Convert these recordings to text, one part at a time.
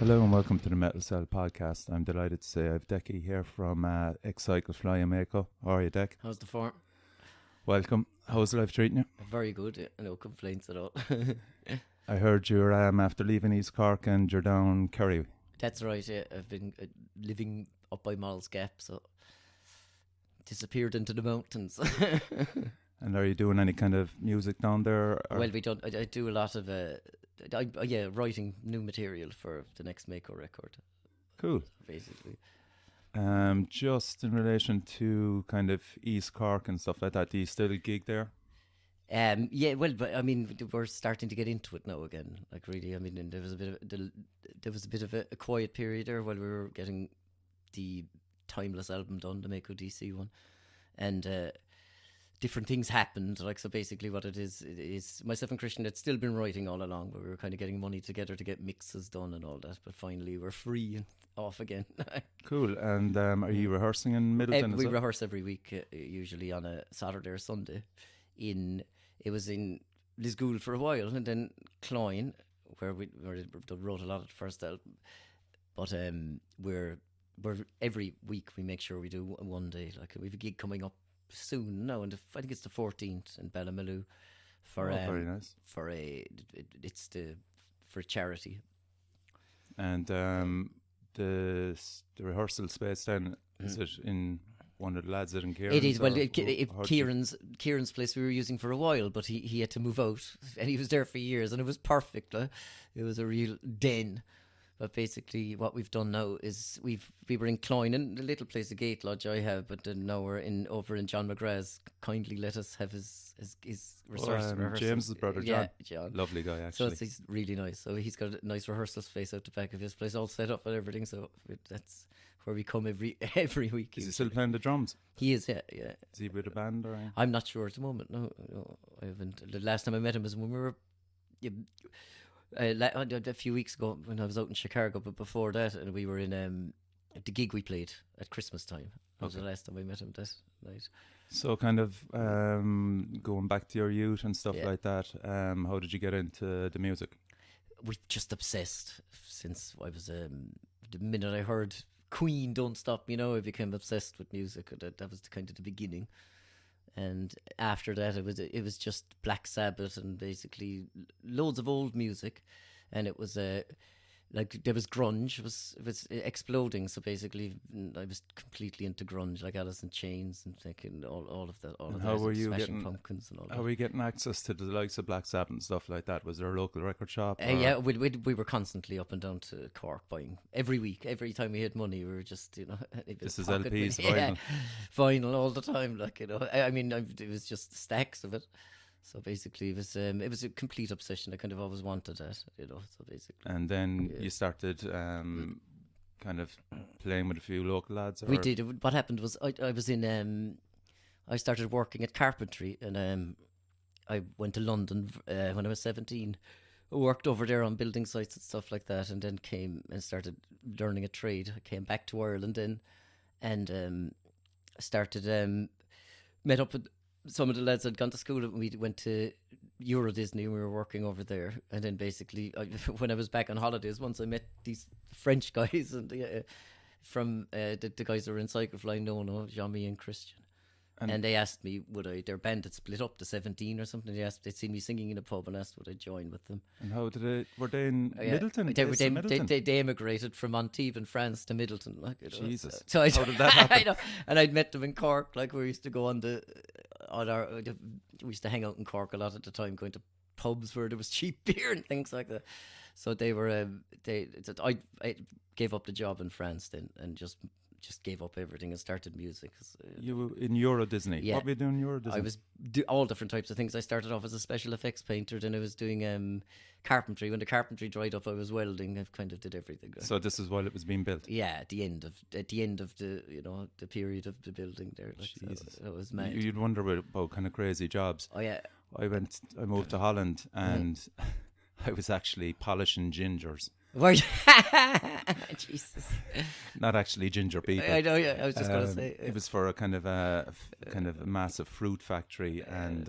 Hello and welcome to the Metal Cell podcast. I'm delighted to say I have Deccie here from Cyclefly and Mako. How are you, Dec? How's the form? Welcome. How's life treating you? Very good. No complaints at all. I heard you're after leaving East Cork and you're down Kerry. That's right. Yeah. I've been living up by Moll's Gap, so disappeared into the mountains. And are you doing any kind of music down there? Well, we don't. I do a lot of writing new material for the next Mako record. Cool. Basically. Just in relation to kind of East Cork and stuff like that, do you still gig there? Yeah, well, but I mean, we're starting to get into it now again. Like really, I mean, there was a bit of a quiet period there while we were getting the Timeless album done, the Mako DC one, and different things happened. Like, so basically, what it is myself and Christian had still been writing all along, but we were kind of getting money together to get mixes done and all that. But finally, we're free and off again. Cool. And are you rehearsing in Middleton? We rehearse every week, usually on a Saturday or Sunday. It was in Lisgool for a while, and then Cloyne, where we wrote a lot of the first album. But we're every week we make sure we do one day. Like, we have a gig coming up soon now, and I think it's the 14th in Ballymaloe for very nice. For charity. And the rehearsal space then, is it in one of the lads that in Kieran's? It is. Well, Kieran's place we were using for a while, but he had to move out, and he was there for years, and it was perfect. It was a real den. But basically, what we've done now is we were in Cloyne, in the little place, the Gate Lodge I have, but then now we're over in John McGrath's. Kindly let us have his rehearsal. James's brother, John. Yeah, John. Lovely guy, actually. So he's really nice. So he's got a nice rehearsal space out the back of his place, all set up and everything. So that's where we come every week. Is he still playing the drums? He is, yeah. Is he with a band or anything? I'm not sure at the moment. No, I haven't. The last time I met him was when we were a few weeks ago when I was out in Chicago. But before that, and we were in the gig we played at Christmas time. That was the last time I met him that night. So kind of going back to your youth and stuff like that, how did you get into the music? We're just obsessed since I was the minute I heard Queen Don't Stop Me Now, I became obsessed with music. That was kind of the beginning, and after that it was just Black Sabbath and basically loads of old music, and it was like there was grunge, it was exploding. So basically, I was completely into grunge, like Alice in Chains and thinking all of that. And how were you Smashing Pumpkins and all that? How were you getting access to the likes of Black Sabbath and stuff like that? Was there a local record shop? Yeah, we were constantly up and down to Cork buying every week. Every time we had money, we were just this is LPs, vinyl all the time. Like, I mean, it was just stacks of it. So basically, it was a complete obsession. I kind of always wanted that, So basically, and then you started kind of playing with a few local lads. We did. What happened was I was in. I started working at carpentry, and I went to London when I was 17. I worked over there on building sites and stuff like that, and then came and started learning a trade. I came back to Ireland then, and started met up with some of the lads had gone to school, and we went to Euro Disney, and we were working over there. And then basically, when I was back on holidays, once I met these French guys and from the guys that were in Cyclefly, Jean-Mi and Christian. And they asked me, their band had split up to 17 or something. They'd seen me singing in a pub and asked would I join with them. And how did were they in Middleton? They emigrated from Antibes in France to Middleton. Jesus. So how did that happen? I know. And I'd met them in Cork. Like, we used to go we used to hang out in Cork a lot at the time, going to pubs where there was cheap beer and things like that. So they were, I gave up the job in France then and just gave up everything and started music. You were in Euro Disney? Yeah. What were you doing in Euro Disney? I was all different types of things. I started off as a special effects painter, then I was doing carpentry. When the carpentry dried up, I was welding. I kind of did everything. So this is while it was being built? Yeah, at the end of the the period of the building there. Like, Jesus. So it was mad. You'd wonder about kind of crazy jobs. Oh yeah. I moved to Holland and I was actually polishing gingers. Were you? Jesus. Not actually ginger people. I know. Yeah, I was just going to say. It was for a kind of a massive fruit factory, and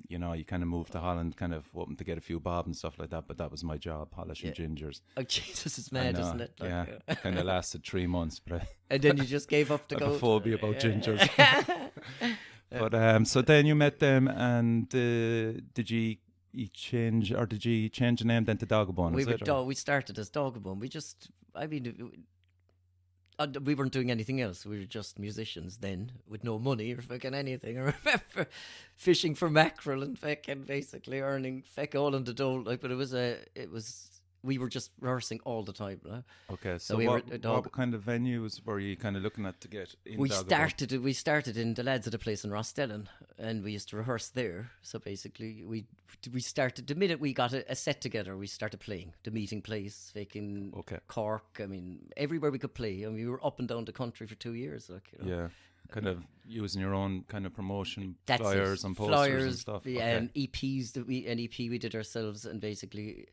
you know, you kind of moved to Holland, kind of hoping to get a few bob and stuff like that. But that was my job, polishing gingers. Oh Jesus, it's mad, isn't it? Like, yeah, it kind of lasted 3 months, but and then you just gave up to I go. have a phobia about gingers. But so then you met them, and did you change the name then to Dogabone? We started as Dogabone. We weren't doing anything else. We were just musicians then, with no money or fucking anything. I remember fishing for mackerel and fucking basically earning all in the dough. Like, but we were just rehearsing all the time. Okay, so what kind of venues were you kind of looking at to get in? We started in the lads at a place in Rostellan, and we used to rehearse there. So basically, we started the minute we got a set together. We started playing the meeting place, fucking Cork. I mean, everywhere we could play. I mean, we were up and down the country for 2 years. Like, you know. Yeah. Kind of using your own kind of promotion flyers and posters and stuff. Yeah, EPs an EP we did ourselves, and basically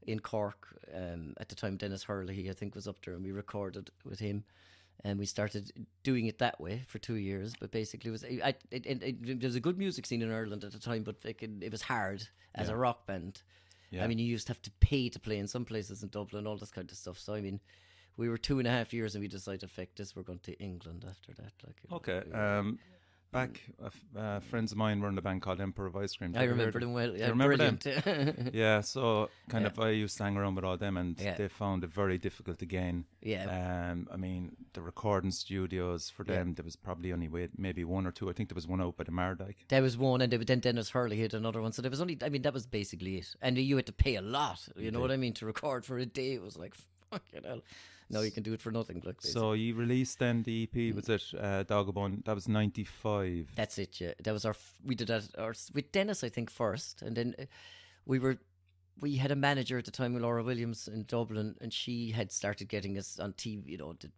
in Cork, at the time Dennis Hurley I think was up there, and we recorded with him, and we started doing it that way for 2 years. But basically there was a good music scene in Ireland at the time, but it was hard as a rock band. I mean, you used to have to pay to play in some places in Dublin, all this kind of stuff. So I mean, we were 2.5 years, and we decided, we're going to England after that. Like, you know, okay. Back, friends of mine were in a band called Emperor of Ice Cream. I remember them well. Yeah, remember brilliant. them? Yeah, so I used to hang around with all them, and they found it very difficult to gain. Yeah. I mean, the recording studios for them, there was probably only maybe one or two. I think there was one out by the Mardyke. There was one, and then Dennis Hurley had another one. So there was only, I mean, that was basically it. And you had to pay a lot, you know what I mean, to record for a day. It was like, fucking hell. No, you can do it for nothing. Like, so you released then the EP, was it Dogabone? That was 95. That's it, yeah. That was we did that with Dennis, I think, first. And then we had a manager at the time, Laura Williams, in Dublin, and she had started getting us on TV, you know, did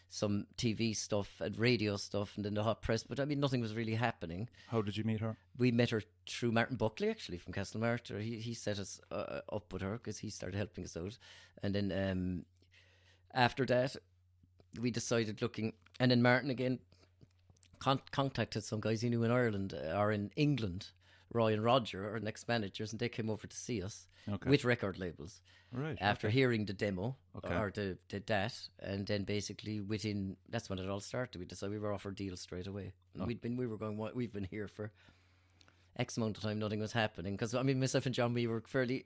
some TV stuff and radio stuff, and then the hot press. But I mean, nothing was really happening. How did you meet her? We met her through Martin Buckley, actually, from Castlemartyr. He set us up with her because he started helping us out. And then after that, we decided and then Martin again contacted some guys he knew in Ireland or in England, Roy and Roger, our next managers, and they came over to see us with record labels. Right. After hearing the demo or the that, and then basically that's when it all started. We decided we were offered deals straight away. We've been here for X amount of time, nothing was happening. Because I mean, myself and John, we were fairly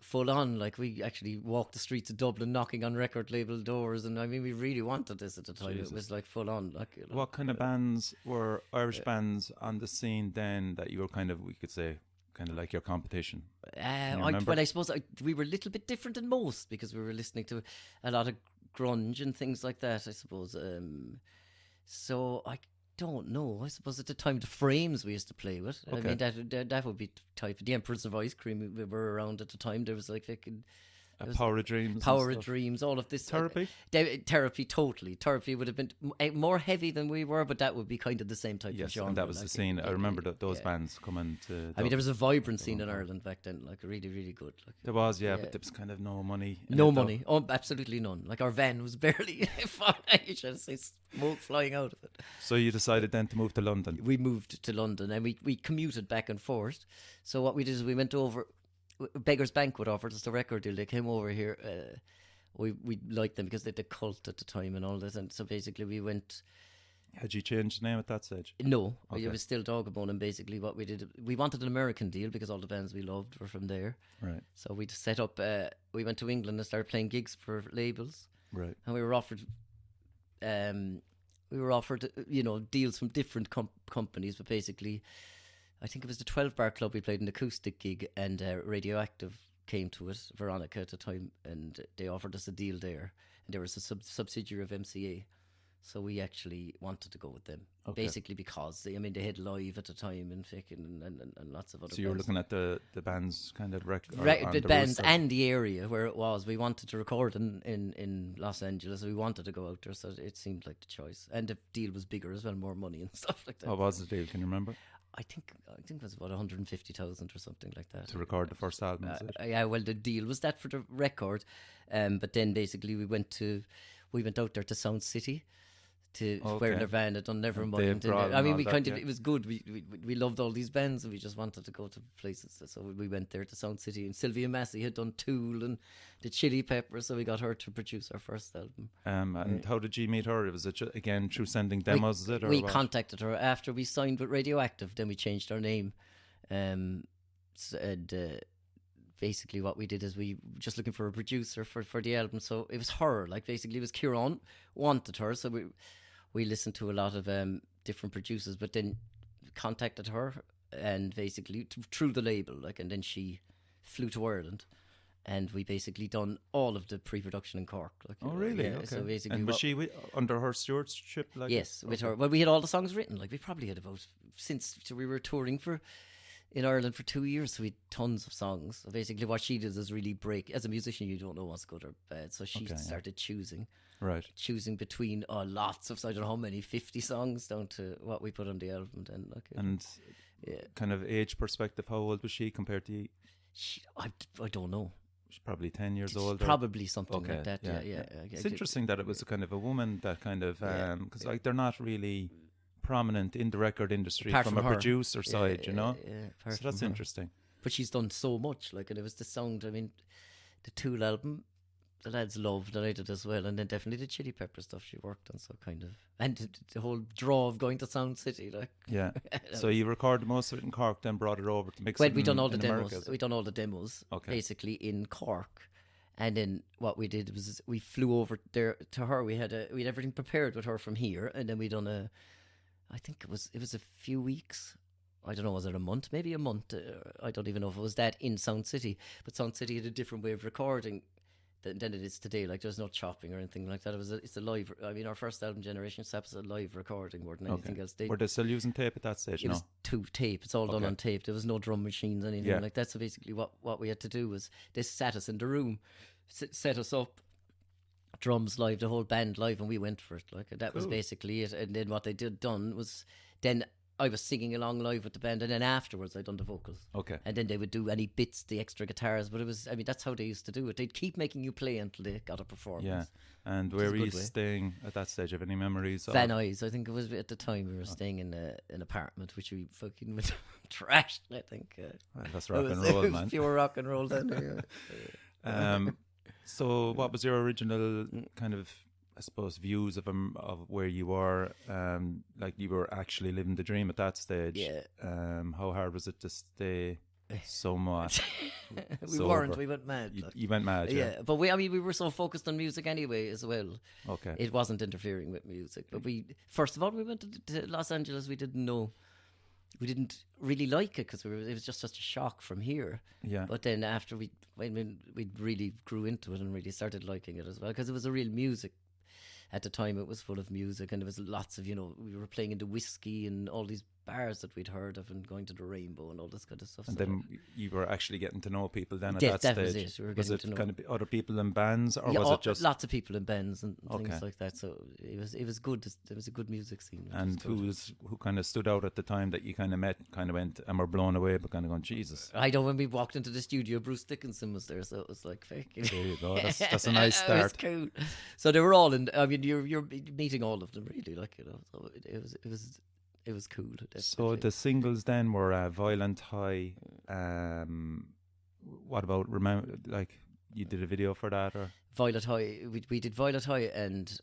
full on. Like, we actually walked the streets of Dublin knocking on record label doors, and I mean, we really wanted this at the time. Jesus. It was like full on. Like, you know, what kind of bands were Irish bands on the scene then that you were kind of, we could say, kind of like your competition? I suppose we were a little bit different than most because we were listening to a lot of grunge and things like that, I suppose. So I don't know. I suppose at the time the Frames we used to play with. I mean, that would be type. The Emperors of Ice Cream we were around at the time. There was like Power of Dreams. Power of Dreams, all of this. Therapy? Therapy, totally. Therapy would have been more heavy than we were, but that would be kind of the same type of genre. And that was the scene. I remember those bands coming to... I mean, there was a vibrant scene in Ireland back then, like really, really good. Like, there was, but there was kind of no money. No money. Oh, absolutely none. Like, our van was barely... you should say smoke flying out of it. So you decided then to move to London? We moved to London, and we commuted back and forth. So what we did is we went over... Beggar's Banquet offered us the record deal. They came over here. We liked them because they had the Cult at the time and all this. And so basically we went... Had you changed the name at that stage? No. It was still Dogabone. And basically what we did... We wanted an American deal because all the bands we loved were from there. Right. So we set up... we went to England and started playing gigs for labels. Right. And we were offered... deals from different companies. But basically... I think it was the 12 Bar Club we played an acoustic gig, and Radioactive came to it, Veronica at the time, and they offered us a deal there. And there was a subsidiary of MCA, so we actually wanted to go with them. Basically because they had Live at the time and and lots of other. So you were looking at the band's kind of the bands and the area where it was. We wanted to record in Los Angeles. So we wanted to go out there, so it seemed like the choice. And the deal was bigger as well, more money and stuff like that. What was the deal? Can you remember? it was about 150,000 or something like that to record the first album. Is it? yeah, well, the deal was that for the record, but then basically we went out there to Sound City to where Nirvana had done Nevermind. I mean, it was good. We loved all these bands, and we just wanted to go to places. So we went there to Sound City, and Sylvia Massey had done Tool and the Chili Peppers, so we got her to produce our first album. And how did you meet her? Was it again through sending demos? Is it? Or we what? contacted her after we signed with Radioactive. Then we changed our name, basically what we did is we were just looking for a producer for the album. So it was her. Like basically, it was Kieran wanted her, so we listened to a lot of different producers, but then contacted her and basically through the label, like, and then she flew to Ireland, and we basically done all of the pre-production in Cork. Like, oh, really? Yeah, okay. so basically, and was she under her stewardship? Like, yes, with her. Well, we had all the songs written. Like we probably had about since we were touring in Ireland for 2 years, so we had tons of songs. So basically, what she did is really break. As a musician, you don't know what's good or bad, so she started choosing. Right. Choosing between lots of, I don't know how many, 50 songs down to what we put on the album then. Like, and kind of age perspective, how old was she compared to you? I don't know. She's probably 10 years old. Probably something like that, yeah. It's interesting that it was a kind of a woman that kind of, because like they're not really prominent in the record industry apart from a her. So that's her. interesting. But she's done so much, like, and it was the sound, I mean, the Tool album, the lads loved, and I did as well, and then definitely the Chili Pepper stuff she worked on, so kind of, and the whole draw of going to Sound City, like. Yeah. So you recorded most of it in Cork, then brought it over to mix well, it we done all the America, demos. We done all the demos, okay, basically in Cork, and then what we did was we flew over there to her. We had everything prepared with her from here, and then we done I think it was a few weeks. I don't know, was it a month? Maybe a month. I don't even know if it was that in Sound City. But Sound City had a different way of recording than it is today. Like, there's no chopping or anything like that. It's a live. I mean, our first album, Generation Steps, is a live recording more than anything else. Were they still using tape at that stage? It was tape. It's all done on tape. There was no drum machines, anything like that. So basically, what we had to do was they sat us in the room, set us up, drums live, the whole band live, and we went for it. Like, that was basically it. And then what they done was then I was singing along live with the band, and then afterwards I done the vocals. Okay. And then they would do any bits, the extra guitars, but it was, I mean, that's how they used to do it. They'd keep making you play until they got a performance. Yeah. And where were you staying at that stage? Have any memories? Van Nuys, I think it was at the time. We were staying in an apartment which we fucking trashed, I think. Well, that's rock and roll, man. Pure rock and roll then. So what was your original kind of, I suppose, views of where you were? Like, you were actually living the dream at that stage. Yeah. How hard was it to stay so much? We weren't. We went mad. You went mad, yeah. But we were so focused on music anyway as well. Okay. It wasn't interfering with music. But first of all, we went to Los Angeles. We didn't know. We didn't really like it because it was just such a shock from here. Yeah. But then after we really grew into it and really started liking it as well, because it was a real music. At the time, it was full of music, and there was lots of, we were playing into Whiskey and all these bars that we'd heard of, and going to the Rainbow and all this kind of stuff. And then you were actually getting to know people then at that stage. Was it. We were was getting it to know kind of other people in bands, or was it just lots of people in bands and things like that? So it was good. There was a good music scene. And who kind of stood out at the time that you kind of met, kind of went and were blown away, but kind of going, Jesus. I know when we walked into the studio, Bruce Dickinson was there, so it was like fake. There you go. That's a nice start. It was cool. So they were all in. I mean, you're meeting all of them really, like, So it was cool. Definitely. So the singles then were Violent High. What about, remember, like, you did a video for that, or Violet High? We did Violet High, and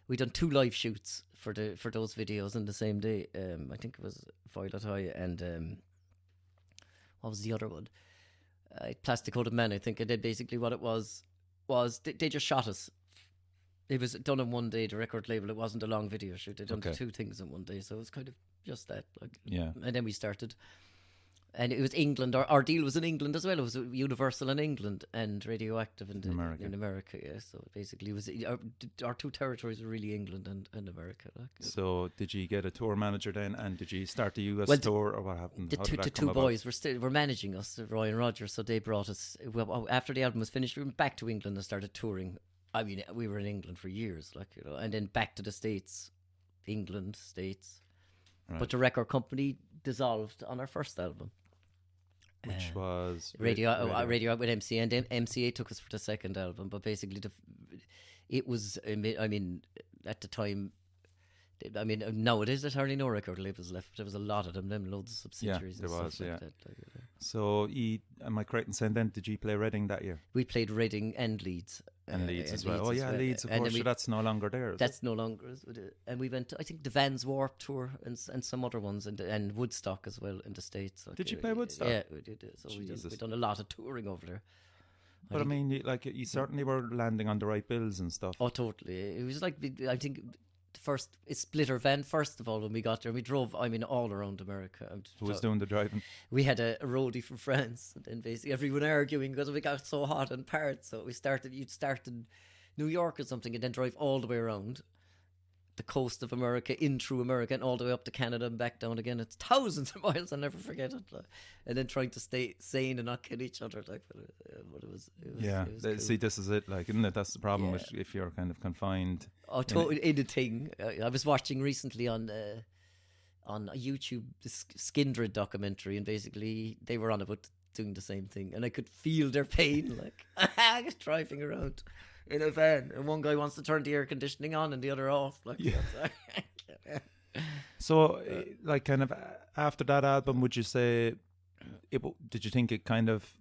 we done 2 live shoots for those videos on the same day. I think it was Violet High and what was the other one? Plastic Coated Man, I think. And then basically what it was they just shot us. It was done in one day, the record label. It wasn't a long video shoot. They done 2 things in one day, so it was kind of just that. Like, yeah. And then we started, and it was England. Our deal was in England as well. It was Universal in England and Radioactive in America. Yeah. So basically, it was our 2 territories were really England and America. Like. So did you get a tour manager then, and did you start the US tour, or what happened? The 2 boys were managing us, Roy and Roger. So they brought us. Well, after the album was finished, we went back to England and started touring. I mean, we were in England for years, like, and then back to the States, England, States. Right. But the record company dissolved on our first album. Which was Radio Out with MCA, and MCA took us for the second album. But basically, it was, I mean, at the time, I mean, nowadays there's hardly no record labels left. There was a lot of them loads of subsidiaries. Yeah, there and was, stuff yeah. like that, So, am I correct in saying then, did you play Reading that year? we played Reading and Leeds. And Leeds as well. Oh, yeah, Leeds, of And course. then So that's no longer there. That's no longer. And we went to, I think, the Vans Warp Tour and some other ones, and Woodstock as well in the States. Like, Did you play Woodstock? Yeah, we did. So Jesus. we done a lot of touring over there. But I mean, you certainly were landing on the right bills and stuff. Oh, totally. It was like, I think, the first splitter van, first of all, when we got there. We drove, I mean, all around America. Who was doing the driving? We had a roadie from France, and then basically everyone arguing because we got so hot in parts. So you'd start in New York or something, and then drive all the way around the coast of America, in through America, and all the way up to Canada and back down again. It's thousands of miles. I'll never forget it. Like. And then trying to stay sane and not kill each other. Like, but it was yeah. It was cool. See, this is it. Like, isn't it? That's the problem with if you're kind of confined. Oh, totally. In a thing. I was watching recently on YouTube this Skindred documentary, and basically they were on about doing the same thing, and I could feel their pain. Like, driving around in a van, and one guy wants to turn the air conditioning on and the other off. Like, yeah. So, like, kind of after that album, would you say? Did you think it kind of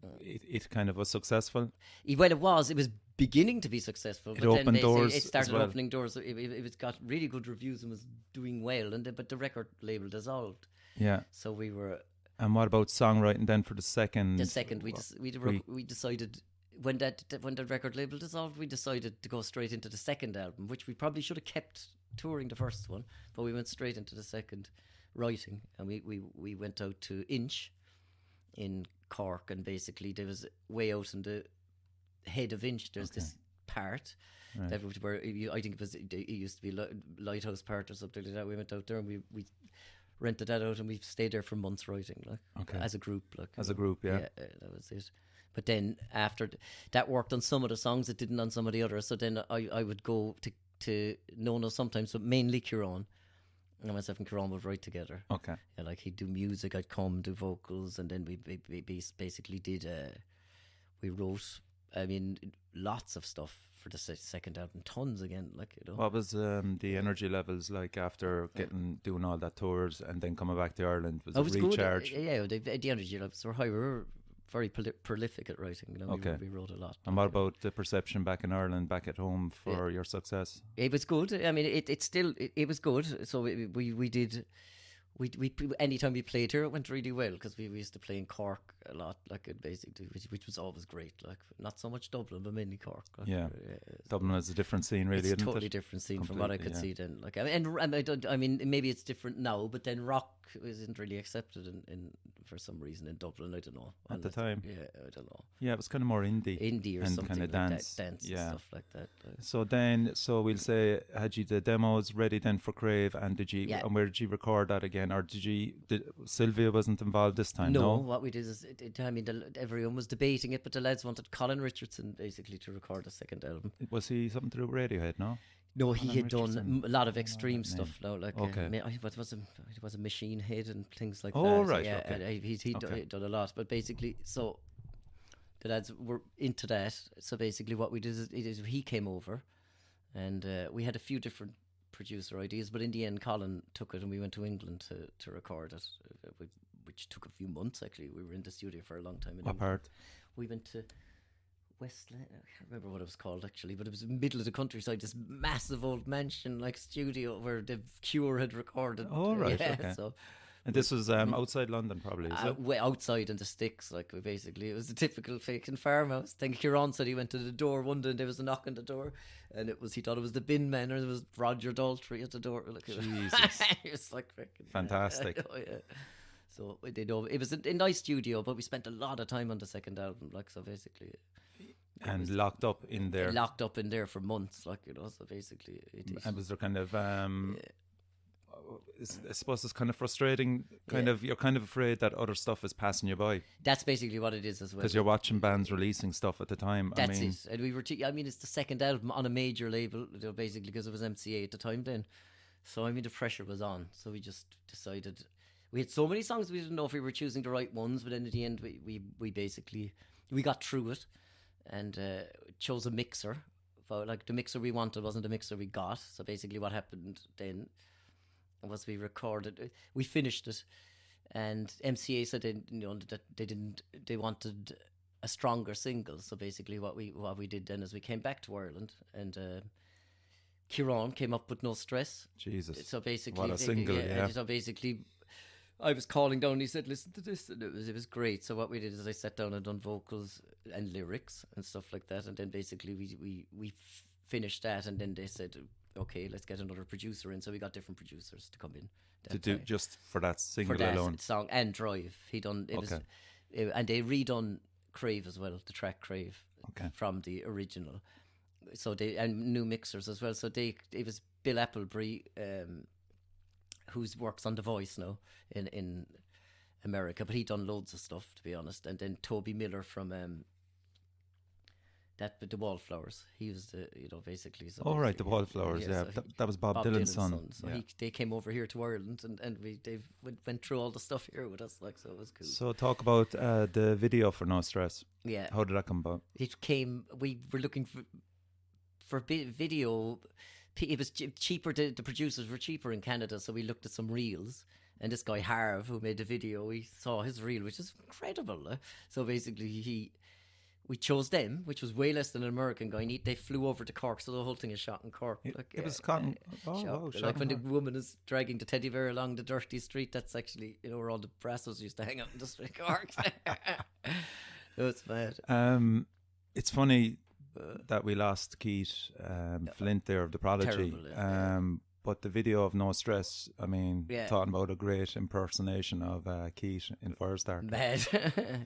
was successful? Well, it was beginning to be successful. It but opened then doors. It started as well. opening doors. It got really good reviews and was doing well. But the record label dissolved. Yeah. So we were. And what about songwriting then for the second? The second, we decided when the record label dissolved, we decided to go straight into the second album, which we probably should have kept touring the first one, but we went straight into the second writing, and we went out to Inch in Cork, and basically there was way out in the head of Inch. There's this part. Right. That where I think it used to be Lighthouse Part or something like that. We went out there and we rented that out, and we stayed there for months writing, as a group. As a group, yeah. That was it. But then after that worked on some of the songs, it didn't on some of the others. So then I would go to Nono sometimes, but mainly Kieran. And myself and Kieran would write together. Okay. Yeah, like he'd do music, I'd come do vocals, and then we basically did. We wrote, I mean, lots of stuff for the second album, tons again. What was the energy levels like after doing all that tours and then coming back to Ireland? Was it recharge? Good. Yeah, the energy levels were high. We were very prolific at writing. We wrote a lot. And what about the perception back in Ireland, back at home for your success? It was good. I mean, it was good. So we did. We anytime we played here, it went really well because we used to play in Cork a lot, basically, which was always great. Not so much Dublin, but mainly Cork. Dublin is a different scene, really. It's a totally different scene from what I could see then. I mean, maybe it's different now, but then rock isn't really accepted in for some reason in Dublin. I don't know. At the time, I don't know. Yeah, it was kind of more indie or and something kind of like dance, and stuff like that. So we'll say, had you the demos ready then for Crave, and did you? And where did you record that again? Or did Sylvia wasn't involved this time? No, what we did is, everyone was debating it, but the lads wanted Colin Richardson basically to record a second album. Was he something to do with Radiohead? No, he had done a lot of extreme stuff now, it was a Machine Head and things like that. Oh, right. Yeah, okay. He'd done a lot, but basically, so the lads were into that. So basically, what we did is he came over, and we had a few different producer ideas, but in the end Colin took it and we went to England to record it, which took a few months actually. We were in the studio for a long time. What part? We went to Westland, I can't remember what it was called actually, but it was in the middle of the countryside, this massive old mansion studio where the Cure had recorded. Oh right, okay. So, and this was outside London probably, is it? Outside in the sticks, basically. It was a typical fucking farmhouse. I think Kieran said he went to the door one day and there was a knock on the door, and he thought it was the bin man, or there was Roger Daltrey at the door. Jesus. It was freaking fantastic. Oh, yeah. So they know it was a nice studio, but we spent a lot of time on the second album, so basically. And locked up in there. Locked up in there for months, so basically. And was there kind of I suppose it's kind of frustrating. You're kind of afraid that other stuff is passing you by. That's basically what it is as well. Because you're watching bands releasing stuff at the time. That's it. And we were. It's the second album on a major label, basically, because it was MCA at the time then. So the pressure was on. So we just decided we had so many songs we didn't know if we were choosing the right ones, but then at the end we basically we got through it and chose a mixer. But like the mixer we wanted wasn't the mixer we got. So basically what happened then was we recorded, we finished it, and MCA said that they wanted a stronger single. So basically what we did then is we came back to Ireland, and Kieran came up with No Stress. Jesus. So basically, what a single, yeah. So basically, I was calling down and he said, listen to this, and it was great. So what we did is I sat down and done vocals and lyrics and stuff like that, and then basically we finished that, and then they said, okay, let's get another producer in. So we got different producers to come in to do just for that single for that alone song and Drive. He done it was, and they redone Crave as well, the track Crave from the original. So they and new mixers as well. So it was Bill Appleby, who works on The Voice now in America, but he done loads of stuff, to be honest. And then Toby Miller from the Wallflowers. He was the basically. So right, the Wallflowers. Yeah, so that was Bob Dylan's son. So they came over here to Ireland, and they went through all the stuff here with us, like, so it was cool. So talk about the video for No Stress. Yeah, how did that come about? It came. We were looking for video. It was cheaper. The producers were cheaper in Canada, so we looked at some reels. And this guy Harv, who made the video, we saw his reel, which is incredible. So basically, we chose them, which was way less than an American guy. They flew over to Cork, so the whole thing is shot in Cork. It was cotton. Like when the woman is dragging the teddy bear along the dirty street, that's actually where all the brassos used to hang out in the street of Cork. So it's bad. It's funny that we lost Keith Flint there of The Prodigy. Terrible, but the video of No Stress, I mean, talking about a great impersonation of Keith in Firestarter. Bad.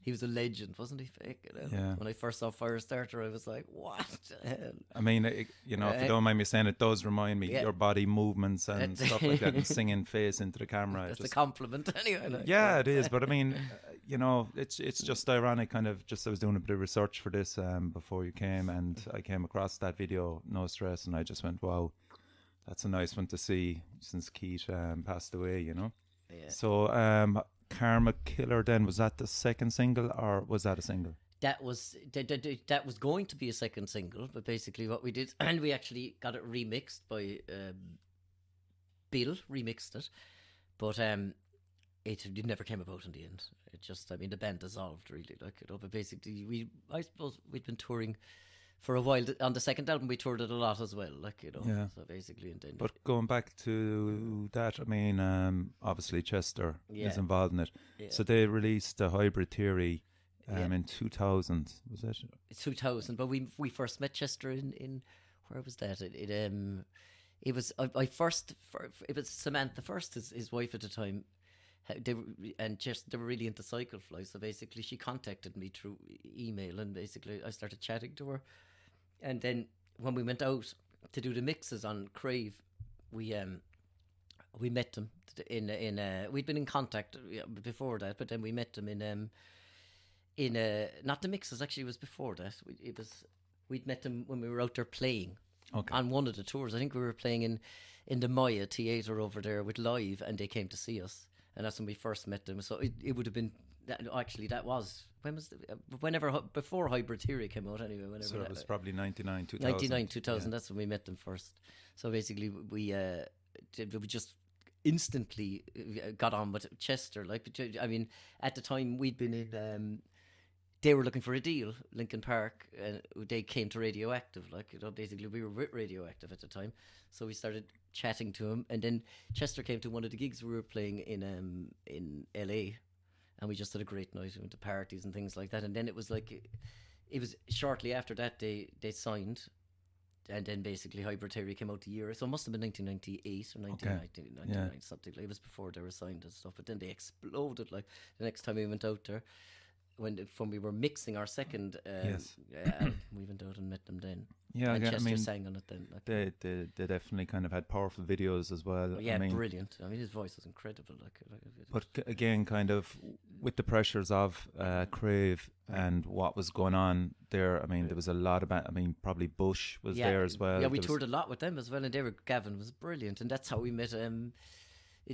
He was a legend, wasn't he? Fake. Yeah. When I first saw Firestarter, I was like, "What the hell?" I mean, if you don't mind me saying, it does remind me your body movements and stuff like that, and singing face into the camera. That's a compliment, anyway. It is. But I mean, it's just ironic. Kind of, just I was doing a bit of research for this before you came, and I came across that video, No Stress, and I just went, "Wow, that's a nice one to see since Keith passed away." Yeah. So. Karma Killer then, was that the second single or was that a single? That was going to be a second single, but basically what we did, and we actually got it remixed by Bill, remixed it, but it never came about in the end. It just, the band dissolved really, but basically I suppose we'd been touring for a while. On the second album we toured it a lot as well, so basically. And then but going back to that, obviously Chester is involved in it. So they released the Hybrid Theory in 2000, was it? 2000, but we first met Chester in where was that? It was it was Samantha first, his wife at the time. They were really into Cyclefly, so basically she contacted me through email, and basically I started chatting to her. And then when we went out to do the mixes on Crave, we met them we'd been in contact before that, but then we met them in not the mixes, actually it was before that. We'd met them when we were out there playing on one of the tours. I think we were playing in the Maya Theatre over there with Live, and they came to see us, and that's when we first met them. So it would have been that was whenever before Hybrid Theory came out, anyway. So it was probably 99, 2000. 99, 2000. That's when we met them first. So basically, we just instantly got on with Chester. At the time we'd been in. They were looking for a deal, Linkin Park, and they came to Radioactive. Basically, we were with Radioactive at the time, so we started chatting to him, and then Chester came to one of the gigs we were playing in LA. And we just had a great night. We went to parties and things like that. And then it was shortly after that they signed. And then basically Hybrid Theory came out the year. So it must have been 1998 or 1999, something like. It was before they were signed and stuff. But then they exploded. The next time we went out there, when we were mixing our second we went out and met them then. Yeah, and Chester sang on it then. They definitely kind of had powerful videos as well. Yeah, brilliant. His voice was incredible. But again, kind of with the pressures of Crave and what was going on there, there was a lot about. Probably Bush was there as well. Yeah, we toured a lot with them as well, and Gavin was brilliant, and that's how we met.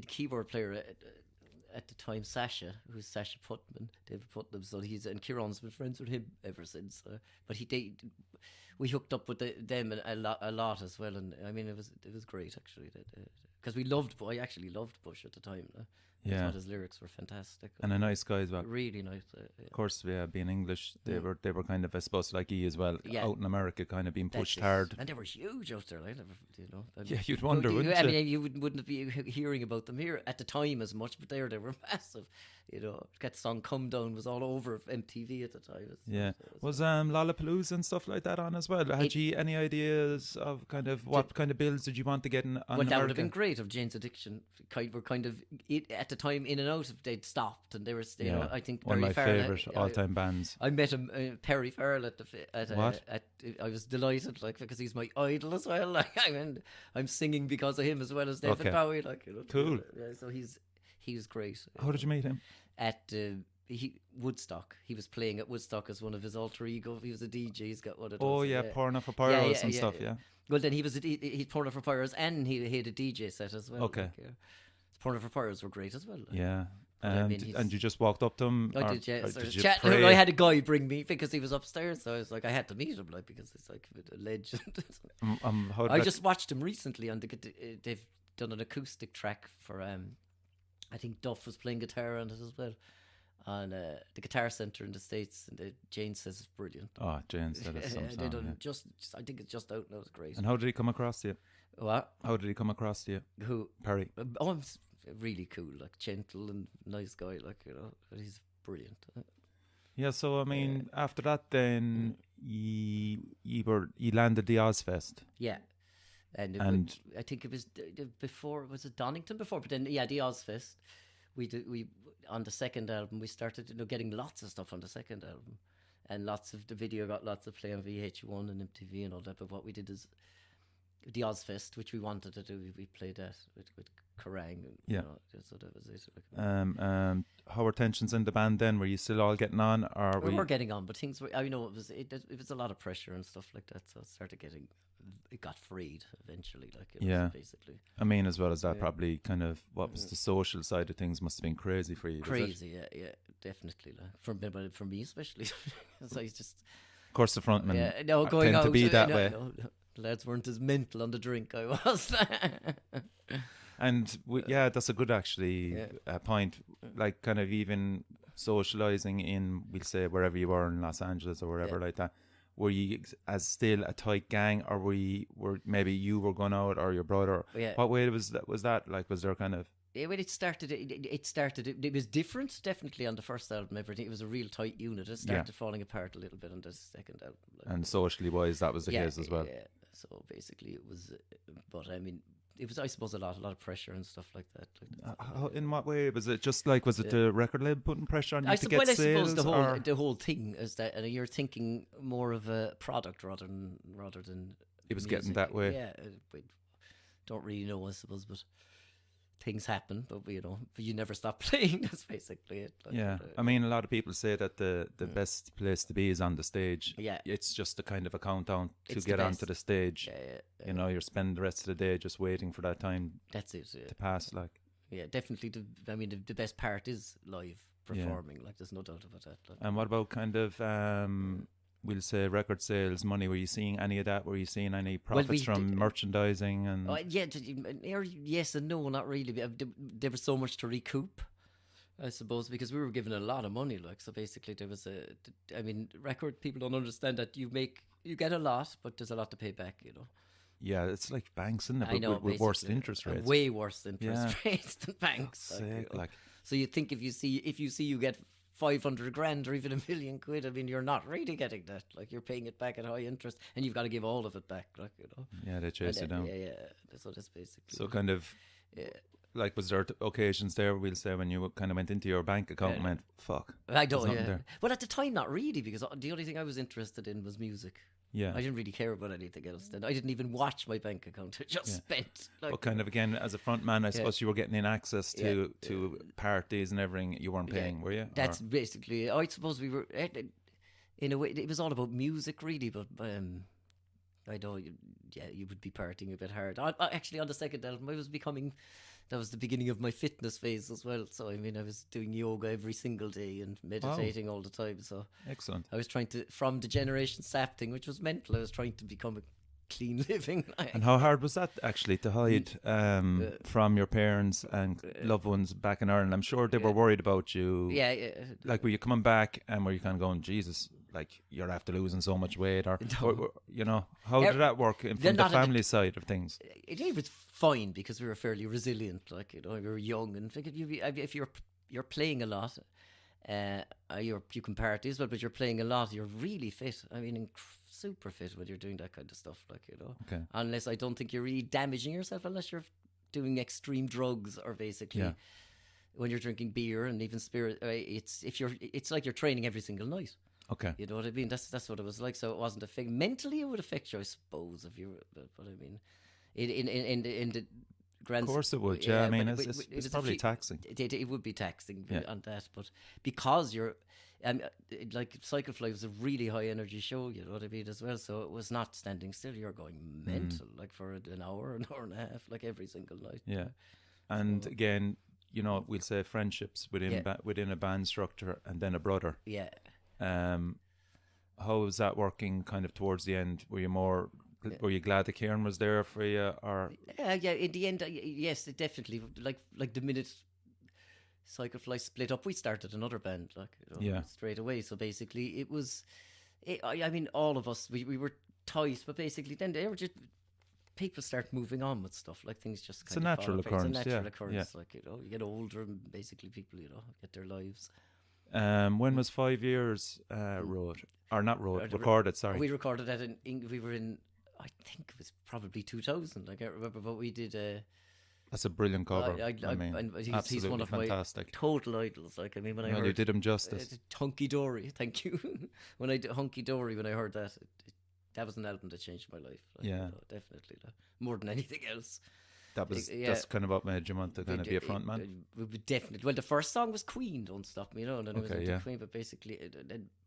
keyboard player at the time, Sasha, who's Sasha Putman, David Putnam. So and Kieran's been friends with him ever since. But we hooked up with them a lot as well, and I mean it was great actually, because I actually loved Bush at the time. I thought his lyrics were fantastic, and a nice guy as well. Really nice. Of course, being English, they were kind of, I suppose, like he as well, out in America, kind of being pushed hard, and they were huge out there. I never, I mean, yeah, you'd wonder, wouldn't you? I mean, you wouldn't be hearing about them here at the time as much, but they were massive. That song "Come Down" was all over MTV at the time. Was Lollapalooza and stuff like that on as well? Had you any ideas of kind of what kind of bills did you want to get on Well, America? that would have been great if Jane's Addiction were kind of at the time in and out. If they'd stopped and they were, I think one Perry of my favourite all-time bands. I met him, Perry Farrell, What? I was delighted, because he's my idol as well. Like, I'm singing because of him as well as David Bowie. Cool. So he was great. How did you meet him? At Woodstock. He was playing at Woodstock as one of his alter ego. He was a DJ. He's got one of those. Oh yeah, Porno for Pyros and stuff. Yeah. Well, then he's Porno for Pyros, and he had a DJ set as well. Okay. Porno for Pyros were great as well. Yeah. I mean, and you just walked up to him? I did, yeah. Did you Chat, pray? I had a guy bring me because he was upstairs, so I was like, I had to meet him, because it's like a legend. I just watched him recently on they've done an acoustic track for I think Duff was playing guitar on it as well, on the Guitar Centre in the States, and Jane says it's brilliant. Oh, Jane said it's some they song, done I think it's just out now. It's great. And how did he come across to you? What? How did he come across to you? Who? Perry. Oh, he's really cool, gentle and nice guy, he's brilliant. Yeah, so I mean, after that, then you landed the Ozfest. Yeah, and I think it was before. Was it Donington before? But then the Ozfest, we on the second album we started getting lots of stuff on the second album, and the video got lots of play on VH1 and MTV and all that. But what we did is the Ozfest, which we wanted to do, we played that with Kerrang. So that was it. How were tensions in the band then? Were you still all getting on, or we were getting on? But things were, it was a lot of pressure and stuff like that. So it got freed eventually. Basically. I mean, as well as that, probably kind of what was the social side of things must have been crazy for you. Crazy, yeah, definitely. For me especially. So he's just. Of course, the frontmen going tend out to be that way. No. Lads weren't as mental on the drink I was. And that's a good point. Like kind of even socializing in, we'll say, wherever you were in Los Angeles or wherever like that. Were you as still a tight gang, or were maybe you were going out or your brother? Yeah. What way was that? Like, was there kind of? Yeah, when it started, it was different, definitely, on the first album. Everything, it was a real tight unit. It started falling apart a little bit on the second album. And socially wise, that was the case as well. Yeah. So basically, it was. But I mean, it was, I suppose, a lot of pressure and stuff like that. In what way was it? Just like, was it the record label putting pressure on you to get sales? I suppose the whole thing is that you're thinking more of a product rather than. It was music. getting that way. Yeah, we don't really know, I suppose, but. Things happen, but you never stop playing. That's basically it. I mean, a lot of people say that the best place to be is on the stage. Yeah, it's just a kind of a countdown to get onto the stage. Yeah. You're spending the rest of the day just waiting for that time. That's it. To pass. Definitely. The best part is live performing. There's no doubt about that. And what about kind of we'll say record sales money? Were you seeing any of that? Were you seeing any profits from merchandising? And yes and no, not really. There was so much to recoup, I suppose, because we were given a lot of money. So basically, there was record people don't understand that you get a lot, but there's a lot to pay back. Yeah, it's like banks, isn't it? I know, with worse interest rates. Way worse interest rates than banks. So you think if you see you get 500 grand or even $1 million, I mean, you're not really getting that. You're paying it back at high interest, and you've got to give all of it back. Yeah, they chase you down. Yeah. So that's basically. So kind of. Yeah. Was there occasions there, we'll say, when you kind of went into your bank account and went, fuck? I don't. Yeah. But at the time, not really, because the only thing I was interested in was music. Yeah. I didn't really care about anything else then. I didn't even watch my bank account. I just spent. But kind of, again, as a front man, I suppose you were getting in access to parties and everything you weren't paying, were you? That's basically, I suppose we were, in a way, it was all about music, really, but I know, you would be partying a bit hard. Actually, on the second album, that was the beginning of my fitness phase as well. So, I mean, I was doing yoga every single day and meditating all the time. So, excellent. I was trying to, from the Generation Sap thing, which was mental, I was trying to become a clean living. And how hard was that actually to hide from your parents and loved ones back in Ireland? I'm sure they were worried about you. Yeah. Like, were you coming back and were you kind of going, Jesus, like you're after losing so much weight, or you know, how did that work from the family side of things? It was fine because we were fairly resilient. Like, you know, we were young, and if you're playing a lot, you can party as well, but you're playing a lot, you're really fit. I mean, super fit when you're doing that kind of stuff. Like, you know, unless I don't think you're really damaging yourself unless you're doing extreme drugs or basically. When you're drinking beer and even spirit, it's like you're training every single night. Okay. You know what I mean? That's what it was like. So it wasn't mentally it would affect you, I suppose, if you were, but I mean, in the grand. Of course it would. Yeah, I mean, it's probably taxing. It would be taxing on that, but because you're, like Cyclefly was a really high energy show. You know what I mean as well. So it was not standing still. You're going mental, like for an hour and a half, like every single night. Yeah, and again, you know, we'll say friendships within a band structure, and then a brother. Yeah. How was that working kind of towards the end? Were you glad that Kieran was there for you, or? Yeah, in the end, yes, it definitely, like the minute Cyclefly split up, we started another band, like, you know, straight away. So basically it was, I mean, all of us, we were tight, but basically then they were just, people start moving on with stuff, like things just kind of natural occurrence. It's a natural occurrence, like, you know, you get older and basically people, you know, get their lives. When was 5 Years recorded? Sorry, we recorded that we were in, I think it was probably 2000. I can't remember, but we did. That's a brilliant cover. I mean, he's one of fantastic. My total idols. Like, I mean, when I heard, you did him justice. Hunky Dory, thank you. When I did Hunky Dory, when I heard that, that was an album that changed my life. Like, you know, definitely, more than anything else. That's kind of what made you want to kind of be a front man. Definitely. Well, the first song was Queen, Don't Stop Me, you know, and then it was into Queen, but basically,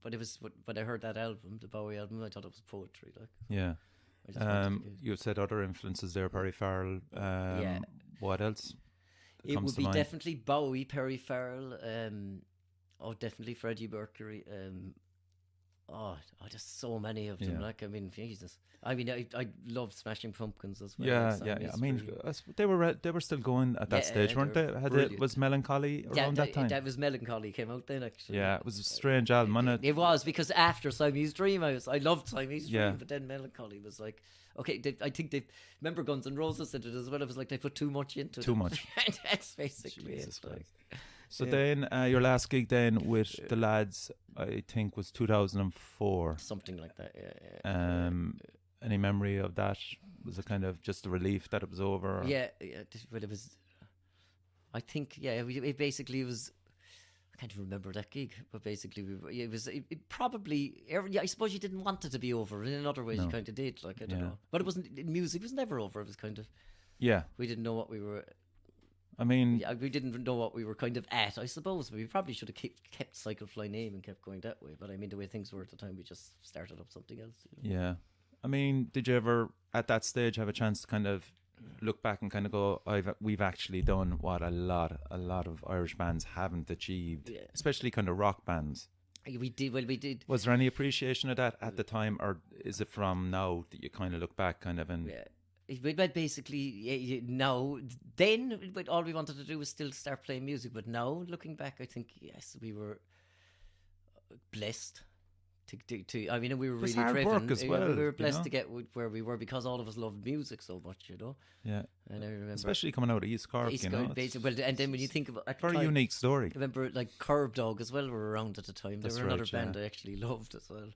but it was when I heard that album, the Bowie album, I thought it was poetry. Like, yeah. You said other influences there, Perry Farrell. What else? It would be definitely Bowie, Perry Farrell. Definitely Freddie Mercury. Just so many of them. Like, I mean, Jesus. I mean, I love Smashing Pumpkins as well. Yeah. I mean, they were still going at that stage, weren't they? Was Melancholy around that time? That was Melancholy came out then, actually. Yeah, it was a strange album, wasn't it? It was, because after Siamese Dream, I loved Siamese Dream, but then Melancholy was like, okay, I think they remember Guns N' Roses did it as well. It was like they put too much into it. Too much. That's basically it. Like. So then, your last gig then with the lads, I think, was 2004. Something like that. Yeah. Any memory of that? Was it kind of just a relief that it was over? Or? Yeah. Well, it was. I think it basically was. I can't remember that gig, but basically it probably. I suppose you didn't want it to be over. In other ways, you kind of did. Like, I don't know, but it wasn't. Music was never over. It was kind of. Yeah. We didn't know what we were. I mean, we didn't know what we were kind of at, I suppose. We probably should have kept Cyclefly name and kept going that way. But I mean, the way things were at the time, we just started up something else. You know? Yeah. I mean, did you ever, at that stage, have a chance to kind of look back and kind of go, we've actually done what a lot of Irish bands haven't achieved, especially kind of rock bands? We did. Well, we did. Was there any appreciation of that at the time, or is it from now that you kind of look back kind of and... Yeah. But basically, now, then, all we wanted to do was still start playing music. But now, looking back, I think, yes, we were blessed to I mean, we were really driven. Work as well, we were blessed to get where we were because all of us loved music so much, you know. Yeah. And I remember, especially coming out of East Cork, you know. Well, and then when you think about very unique story. I remember, like, Curb Dog as well were around at the time. They were another band I actually loved as well.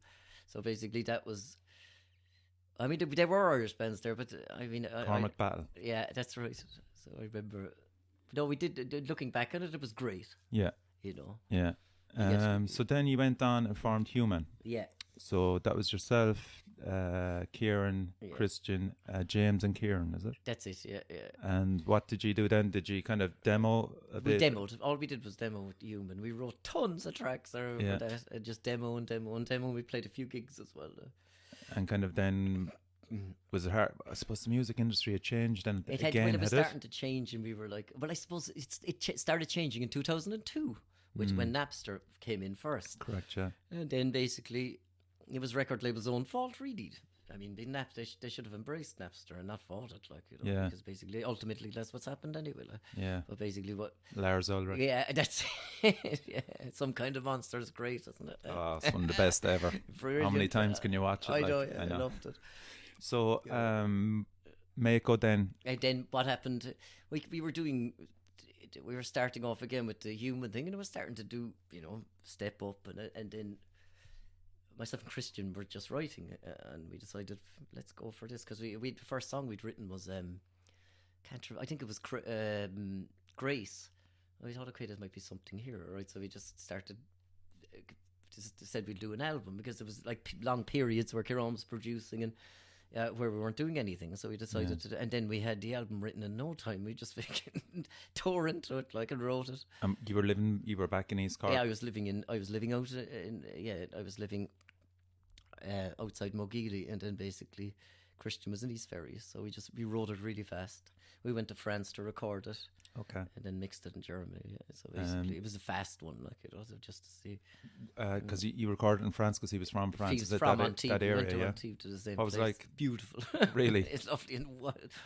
So basically, that was. I mean, there were Irish bands there, but I mean... Cormac Battle. Yeah, that's right. So I remember... No, we did... Looking back on it, it was great. Yeah. You know? Yeah. So then you went on and formed Human. Yeah. So that was yourself, Kieran, Christian, James and Kieran, is it? That's it, yeah. And what did you do then? Did you kind of demo a bit? We demoed. All we did was demo Human. We wrote tons of tracks. I remember that. Just demo. We played a few gigs as well. And kind of then Was it hard? I suppose the music industry had changed, and It had, again, well, it was had starting to change, and we were like, well, I suppose started changing in 2002, which when Napster came in first. Correct, yeah. And then basically, it was record label's own fault, really. I mean, they should have embraced Napster and not fought it, like, you know, Yeah. because basically, ultimately, that's what's happened anyway. Like. Yeah. But basically, what? Lars Ulrich. Yeah, that's it. Yeah, Some Kind of Monster is great, isn't it? Oh, it's one of the best ever. How many times can you watch it? I like? know, yeah, I loved it. So, Mako then. And then what happened? We were starting off again with the human thing, and it was starting to do, you know, step up, and then myself and Christian were just writing, and we decided let's go for this, because we the first song we'd written was I think it was Grace. We thought, okay, there might be something here, right? So we just started. Just said we'd do an album, because there was like long periods where Kieran was producing and where we weren't doing anything. So we decided to, and then we had the album written in no time. We just tore into it, like, and wrote it. You were back in East Cork. Yeah, I was living outside Mogili, and then basically Christian was in East Ferry, so we wrote it really fast. We went to France to record it. Okay. And then mixed it in Germany. Yeah. So basically, it was a fast one, like, it was just to see. Because you recorded in France, because he was from France. He was Is it from that Antibes. area, Went to yeah. Antibes, to the same What was it place. like? Beautiful. Really? It's lovely and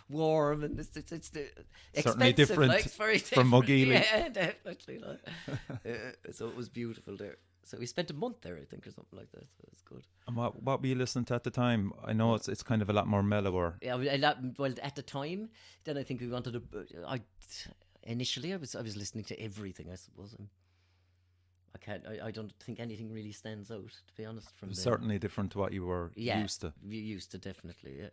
warm, and it's Certainly expensive, different like, it's very from different. Mogili. Yeah, definitely. Like. So it was beautiful there. So we spent a month there, I think, or something like that. So it was good. And what were you listening to at the time? I know it's kind of a lot more mellower. Yeah, well, at the time, then I think we wanted to. Initially, I was listening to everything, I suppose. I don't think anything really stands out, to be honest. From Certainly different to what you were used to. Used to, definitely. Yeah.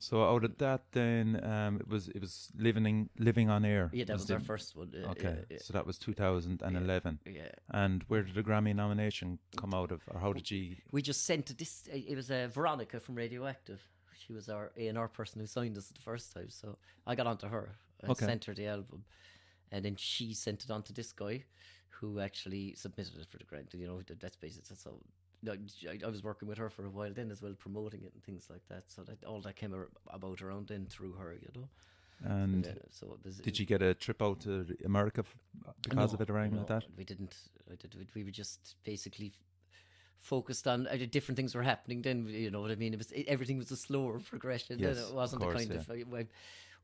So out of that, then it was living on air. Yeah, that was our first one. Okay, yeah. So that was 2011. Yeah. And where did the Grammy nomination come out of, or how did you? We just sent this. It was Veronica from Radioactive. She was our A&R person who signed us the first time. So I got onto her. I sent her the album, and then she sent it on to this guy, who actually submitted it for the grant. You know, that's basically so. I was working with her for a while then as well, promoting it and things like that. So that all that came about around then through her, you know. And so it was, did you get a trip out to America because of it or anything like that? We didn't. We were just basically focused on different things were happening then. You know what I mean? Everything was a slower progression. Yes, Then it wasn't of course, the kind of.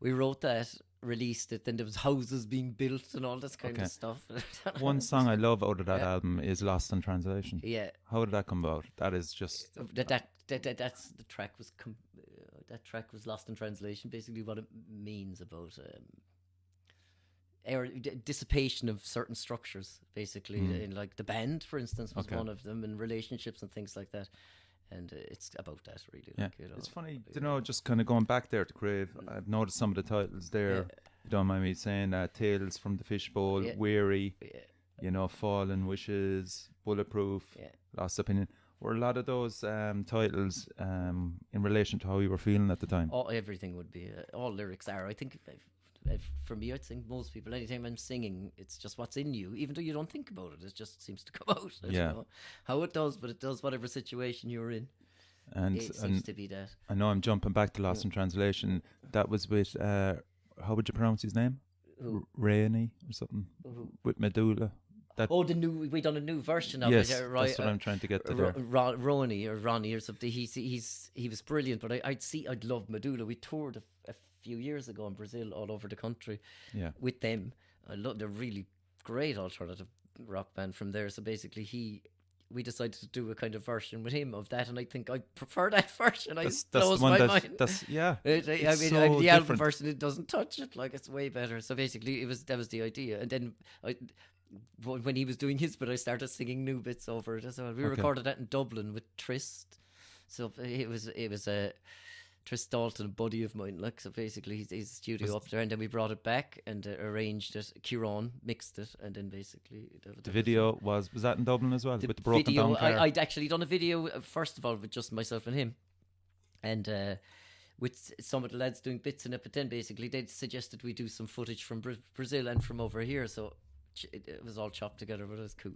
We wrote that, released it, then there was houses being built and all this kind of stuff. One song I love out of that album is Lost in Translation. Yeah. How did that come about? That is just... That's the track was... that track was Lost in Translation, basically what it means about... dissipation of certain structures, basically. In, like, the band, for instance, was one of them, and relationships and things like that. And it's about that, really. Yeah, like, you know, it's funny, you know, just kind of going back there to Crave. I've noticed some of the titles there. You don't mind me saying Tales from the Fishbowl, Weary, you know, Fallen Wishes, Bulletproof, Lost Opinion. Were a lot of those titles in relation to how you were feeling at the time? Everything would be. All lyrics are. I think for me, I think most people, anytime I'm singing, it's just what's in you. Even though you don't think about it, it just seems to come out. I don't know how it does, but it does whatever situation you're in. And it seems to be that. I know I'm jumping back to Lost in Translation. That was with, how would you pronounce his name? Rainey or something? With Medulla. We done a new version of it. Yes, that's what I'm trying to get to there. Ronnie or something. He was brilliant, but I'd love Medulla. We toured a few years ago in Brazil, all over the country, with them. They're really great alternative rock band from there. So basically, we decided to do a kind of version with him of that, and I think I prefer that version. That's blows my mind. The album version, it doesn't touch it. Like, it's way better. So basically, that was the idea, and then when he was doing his bit, I started singing new bits over it as well. We recorded that in Dublin with Trist. So it was a Trist Dalton, a buddy of mine. Like, so basically, his studio up there, and then we brought it back and arranged it. Kieran mixed it, and then basically the video was that in Dublin as well, with the broken down car? I'd actually done a video first of all with just myself and him, and with some of the lads doing bits in it. But then basically they suggested we do some footage from Brazil and from over here. So it was all chopped together, but it was cool.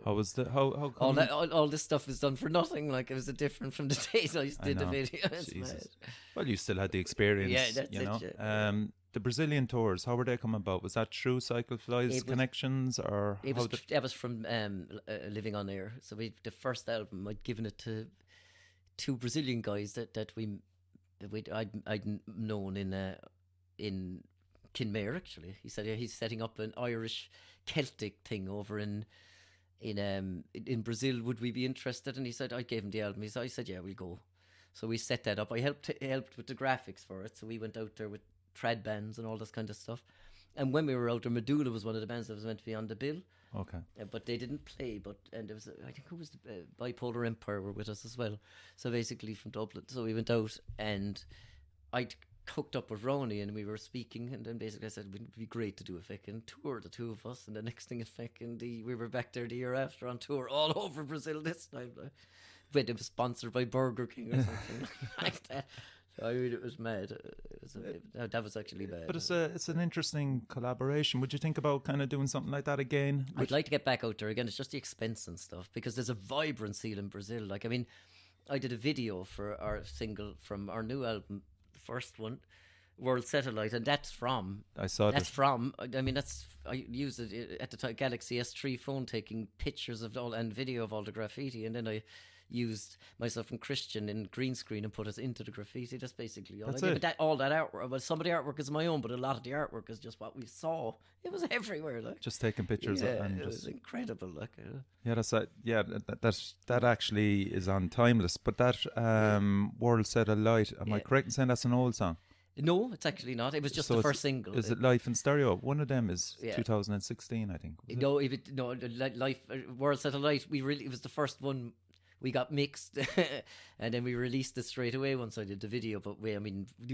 How was the how All come? all this stuff was done for nothing. Like, it was different from the days I did the know. video. It's Jesus. mad. Well, you still had the experience. Yeah, that's you it, know. yeah. The Brazilian tours, how were they coming about? Was that through Cyclefly's It was- connections, or It how was did? that was from Living on Air. So the first album, I'd given it to two Brazilian guys that I'd known in Kinmare, actually. He said he's setting up an Irish Celtic thing over in Brazil. Would we be interested? And he said, I gave him the album. I said, yeah, we'll go. So we set that up. I helped with the graphics for it. So we went out there with trad bands and all this kind of stuff. And when we were out there, Medulla was one of the bands that was meant to be on the bill. Okay. But they didn't play. And there was, I think it was the Bipolar Empire were with us as well. So basically from Dublin. So we went out, and I'd hooked up with Ronnie, and we were speaking. And then basically I said, it would be great to do a fucking tour, the two of us. And the next thing is we were back there the year after on tour all over Brazil this time. When it was sponsored by Burger King or something like that. So I mean, it was mad. That was actually bad. But it's an interesting collaboration. Would you think about kind of doing something like that again? I'd like to get back out there again. It's just the expense and stuff, because there's a vibrancy in Brazil. Like, I mean, I did a video for our single from our new album, the first one, World Satellite, and that's from. I saw That's that. from. I mean, I used it at the time, Galaxy S3 phone, taking pictures of all and video of all the graffiti, and then I used myself and Christian in green screen and put us into the graffiti. That's basically all That's I did. it. But all that artwork, well, some of the artwork is my own, but a lot of the artwork is just what we saw. It was everywhere, like. Just taking pictures Yeah, and it just was incredible, like. yeah, that's that. Yeah, that actually is on Timeless. But that World Set Alight, am I Yeah. correct in saying that's an old song? No, it's actually not. It was just So the it's- first single. Is it Life in Stereo? One of them is Yeah. 2016, I think. Was it? No, Life World Satellite. It was the first one. We got mixed, and then we released it straight away once I did the video. But we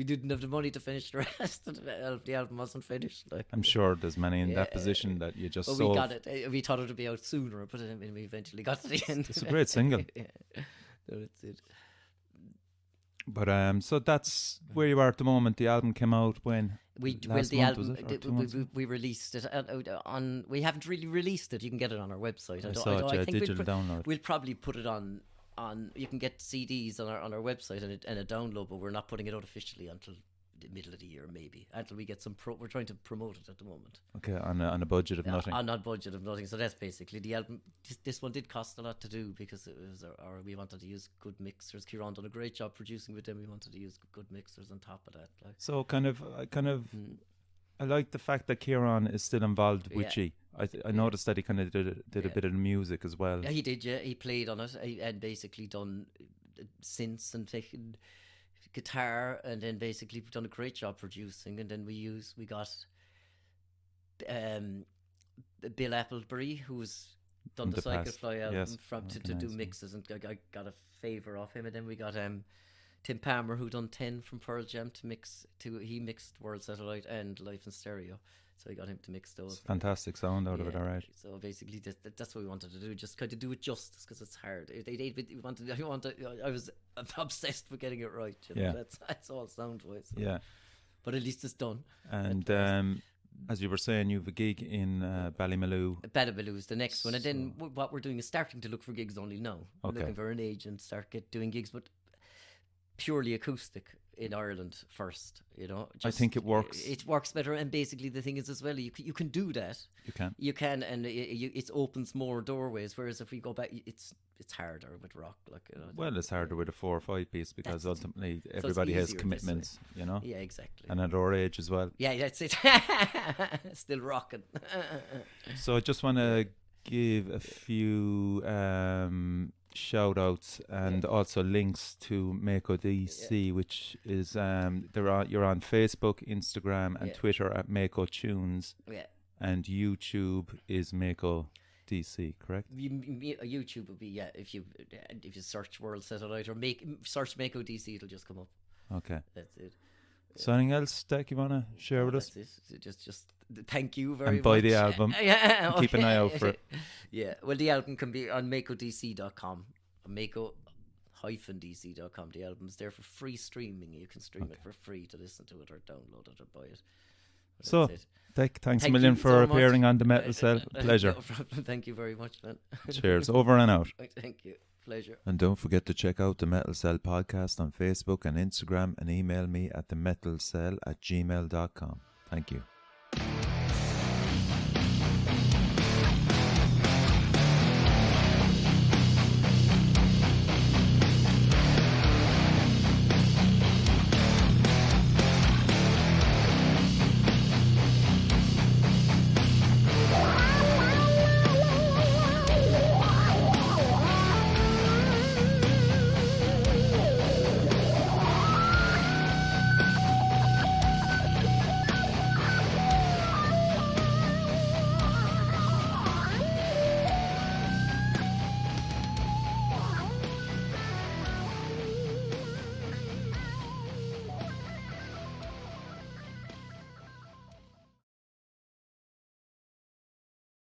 didn't have the money to finish the rest of the album. Wasn't finished. Like, I'm sure there's many in that Yeah. position that you just but saw. we got it. We thought it would be out sooner, but then we eventually got to the end. It's a great single. Yeah. No, that's it. But so that's where you are at the moment. The album came out when? Last The month, was album it? Or 2 months ago? we released it on. We haven't really released it. You can get it on our website. I saw it, yeah, think digital download. We'll probably put it on. You can get CDs on our website and a download, but we're not putting it out officially until the middle of the year, maybe, until we get some. We're trying to promote it at the moment. Okay, on a budget of nothing. On a budget of nothing. So that's basically the album. This one did cost a lot to do, because it was we wanted to use good mixers. Kieran done a great job producing with them. We wanted to use good mixers on top of that. Like. So I like the fact that Kieran is still involved with Yeah. you. I noticed that he kind of did a Yeah. bit of the music as well. Yeah, he did. Yeah, he played on it and basically done synths and taken guitar, and then basically done a great job producing. And then we got Bill Applebury, who's done From the the past, Cyclefly album, yes, to do organised, yeah. mixes, and I got a favour off him. And then we got Tim Palmer, who done 10 from Pearl Jam he mixed World Satellite and Life in Stereo, so I got him to mix those. It's a fantastic sound out of it, Yeah, all right. So basically, that's what we wanted to do. Just kind of do it justice, because it's hard. I was obsessed with getting it right. You know? Yeah. That's all sound wise. Yeah, But at least it's done. and as you were saying, you have a gig in Ballymaloe. Ballymaloe's the next one, and then what we're doing is starting to look for gigs only now. We're Okay. looking for an agent, doing gigs, but purely acoustic in Ireland first. You know, I think it works. It works better, and basically the thing is as well, you can do that. You can. And it opens more doorways. Whereas if we go back, it's harder with rock. Like, you know, Well, it's harder with a 4 or 5 piece because That's- ultimately it's everybody has easier this commitments, you know, yeah, exactly. and at our age as well. Yeah, that's it. Still rocking. So I just want to give a few shout outs and also links to Mako DC, which is you're on Facebook, Instagram, and Yeah. Twitter at Mako Tunes, Yeah. and YouTube is Mako DC, correct? YouTube would be if you search World Satellite or search Mako DC, it'll just come up. Okay. That's it. So anything else, Deck, you want to share with us? That's it. Just thank you very much. And buy the album. Yeah, Keep an eye out for it. Yeah, well, the album can be on MakoDC.com. Mako-DC.com. The album's there for free streaming. You can stream it for free to listen to it or download it or buy it. But So, that's it. Dick, thanks a Thank million you for so much. appearing on the Metal Cell. Pleasure. No problem. Thank you very much, man. Cheers. Over and out. Thank you. Pleasure. And don't forget to check out the Metal Cell podcast on Facebook and Instagram, and email me at themetalcell@gmail.com. Thank you.